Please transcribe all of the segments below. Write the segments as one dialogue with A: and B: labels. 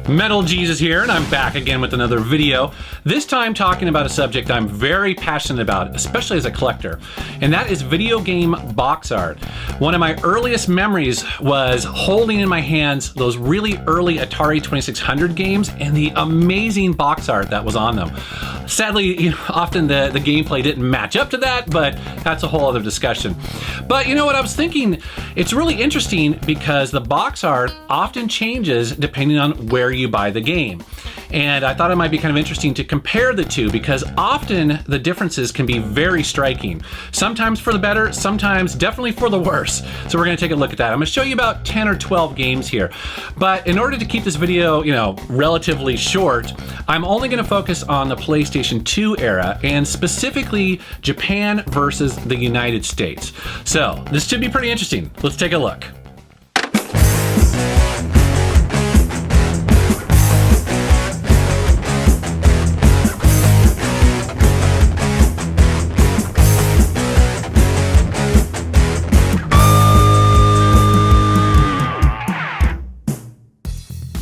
A: Metal Jesus here, and I'm back again with another video. This time talking about a subject I'm very passionate about, especially as a collector, and that is video game box art. One of my earliest memories was holding in my hands those really early Atari 2600 games and the amazing box art that was on them. Sadly, often the gameplay didn't match up to that, but that's a whole other discussion. But you know what I was thinking? It's really interesting because the box art often changes depending on where you buy the game. And I thought it might be kind of interesting to compare the two because often the differences can be very striking. Sometimes for the better, sometimes definitely for the worse. So we're gonna take a look at that. I'm gonna show you about 10 or 12 games here. But in order to keep this video, relatively short, I'm only gonna focus on the PlayStation 2 era and specifically Japan versus the United States. So this should be pretty interesting. Let's take a look.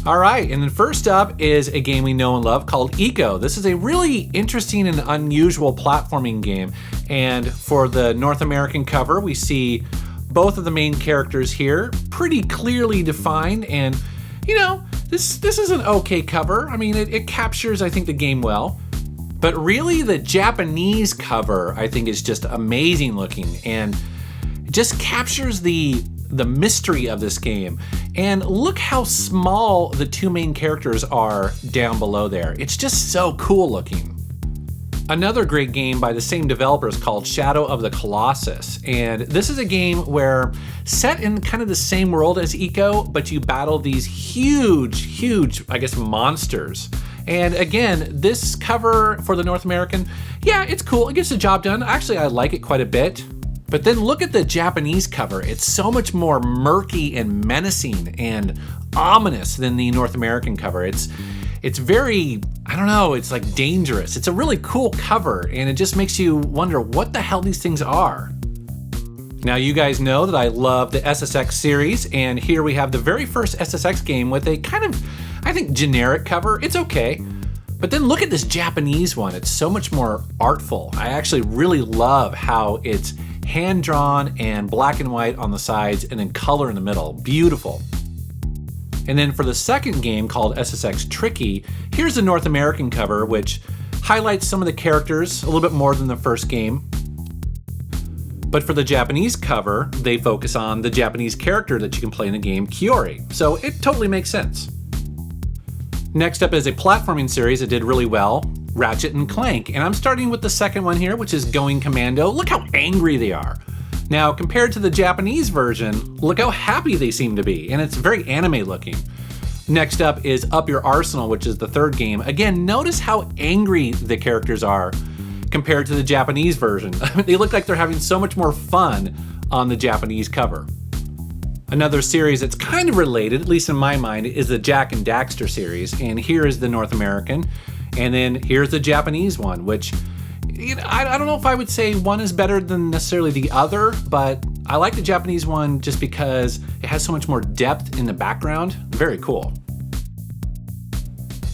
A: All right, and then first up is a game we know and love called Ico. This is a really interesting and unusual platforming game. And for the North American cover, we see both of the main characters here, pretty clearly defined. And, this is an okay cover. I mean, it captures, I think, the game well. But really, the Japanese cover, I think, is just amazing looking. And it just captures the mystery of this game. And look how small the two main characters are down below there. It's just so cool looking. Another great game by the same developers called Shadow of the Colossus. And this is a game where set in kind of the same world as Ico, but you battle these huge, I guess, monsters. And again, this cover for the North American, yeah, it's cool. It gets the job done. Actually, I like it quite a bit. But then look at the Japanese cover. It's so much more murky and menacing and ominous than the North American cover. It's very, I don't know, it's like dangerous. It's a really cool cover and it just makes you wonder what the hell these things are. Now you guys know that I love the SSX series, and here we have the very first SSX game with a kind of, I think, generic cover. It's okay. But then look at this Japanese one. It's so much more artful. I actually really love how it's hand-drawn and black and white on the sides and then color in the middle. Beautiful. And then for the second game called SSX Tricky, here's the North American cover, which highlights some of the characters a little bit more than the first game. But for the Japanese cover, they focus on the Japanese character that you can play in the game, Kiori. So it totally makes sense. Next up is a platforming series that did really well, Ratchet and Clank. And I'm starting with the second one here, which is Going Commando. Look how angry they are. Now, compared to the Japanese version, look how happy they seem to be, and it's very anime looking. Next up is Up Your Arsenal, which is the third game. Again, notice how angry the characters are compared to the Japanese version. They look like they're having so much more fun on the Japanese cover. Another series that's kind of related, at least in my mind, is the Jak and Daxter series, and here is the North American. And then here's the Japanese one, which, I don't know if I would say one is better than necessarily the other, but I like the Japanese one just because it has so much more depth in the background. Very cool.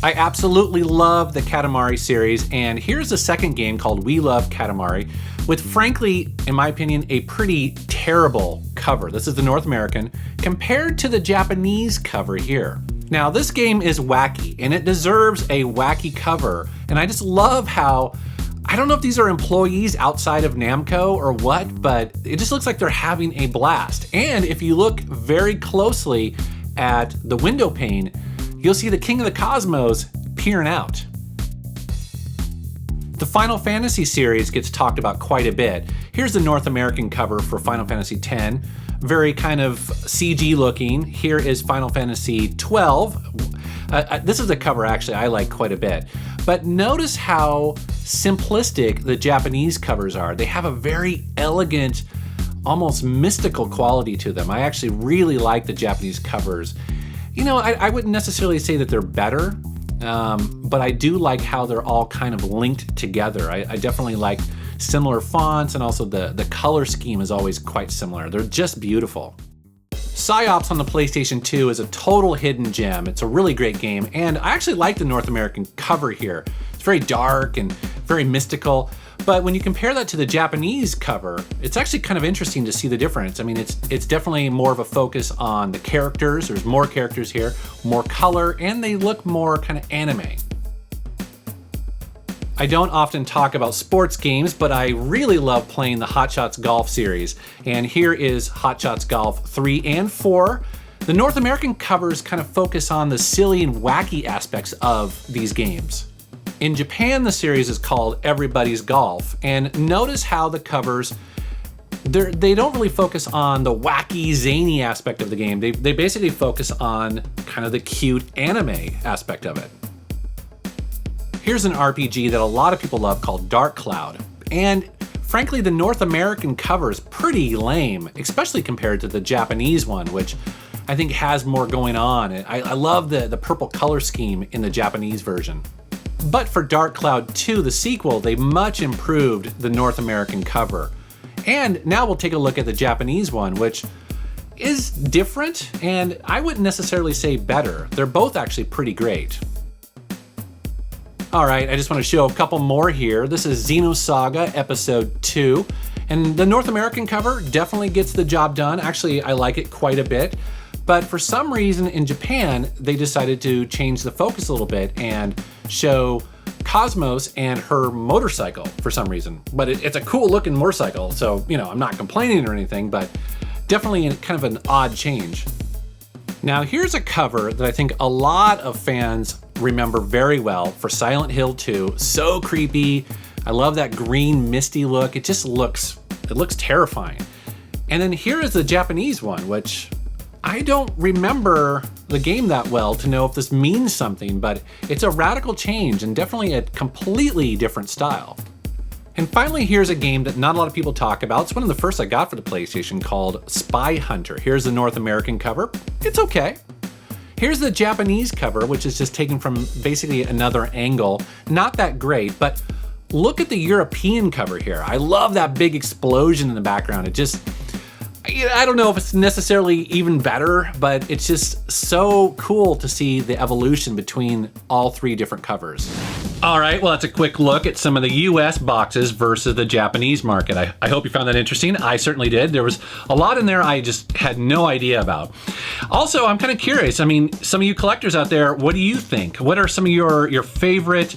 A: I absolutely love the Katamari series, and here's the second game called We Love Katamari, with frankly, in my opinion, a pretty terrible cover. This is the North American, compared to the Japanese cover here. Now, this game is wacky, and it deserves a wacky cover, and I just love how, I don't know if these are employees outside of Namco or what, but it just looks like they're having a blast. And if you look very closely at the window pane, you'll see the King of the Cosmos peering out. The Final Fantasy series gets talked about quite a bit. Here's the North American cover for Final Fantasy X. Very kind of CG looking. Here is Final Fantasy 12. This is a cover actually I like quite a bit. But notice how simplistic the Japanese covers are. They have a very elegant, almost mystical quality to them. I actually really like the Japanese covers. I wouldn't necessarily say that they're better, but I do like how they're all kind of linked together. I definitely like similar fonts, and also the color scheme is always quite similar. They're just beautiful. Psyops on the PlayStation 2 is a total hidden gem. It's a really great game, and I actually like the North American cover here. It's very dark and very mystical, but when you compare that to the Japanese cover, it's actually kind of interesting to see the difference. I mean, it's definitely more of a focus on the characters. There's more characters here, more color, and they look more kind of anime. I don't often talk about sports games, but I really love playing the Hot Shots Golf series. And here is Hot Shots Golf 3 and 4. The North American covers kind of focus on the silly and wacky aspects of these games. In Japan, the series is called Everybody's Golf, and notice how the covers, they don't really focus on the wacky, zany aspect of the game. They basically focus on kind of the cute anime aspect of it. Here's an RPG that a lot of people love called Dark Cloud, and frankly, the North American cover is pretty lame, especially compared to the Japanese one, which I think has more going on. I love the purple color scheme in the Japanese version. But for Dark Cloud 2, the sequel, they much improved the North American cover. And now we'll take a look at the Japanese one, which is different, and I wouldn't necessarily say better. They're both actually pretty great. All right, I just want to show a couple more here. This is Xenosaga Episode 2, and the North American cover definitely gets the job done. Actually, I like it quite a bit, but for some reason in Japan, they decided to change the focus a little bit and show Cosmos and her motorcycle for some reason. But it's a cool looking motorcycle, so, you know, I'm not complaining or anything, but definitely kind of an odd change. Now, here's a cover that I think a lot of fans remember very well for Silent Hill 2. So creepy. I love that green misty look. It looks terrifying. And then here is the Japanese one, which I don't remember the game that well to know if this means something, but it's a radical change and definitely a completely different style. And finally, here's a game that not a lot of people talk about. It's one of the first I got for the PlayStation, called Spy Hunter. Here's the North American cover. It's okay. Here's the Japanese cover, which is just taken from basically another angle. Not that great, but look at the European cover here. I love that big explosion in the background. I don't know if it's necessarily even better, but it's just so cool to see the evolution between all three different covers. All right, well, that's a quick look at some of the US boxes versus the Japanese market. I hope you found that interesting. I certainly did. There was a lot in there I just had no idea about. Also, I'm kind of curious. I mean, some of you collectors out there, what do you think? What are some of your favorite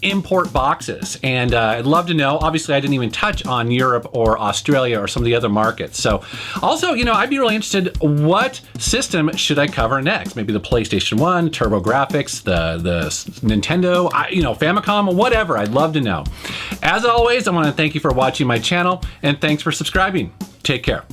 A: import boxes? And I'd love to know. Obviously, I didn't even touch on Europe or Australia or some of the other markets. So also, I'd be really interested, what system should I cover next? Maybe the PlayStation 1, TurboGrafx, the Nintendo, Famicom, whatever. I'd love to know. As always, I want to thank you for watching my channel, and thanks for subscribing. Take care.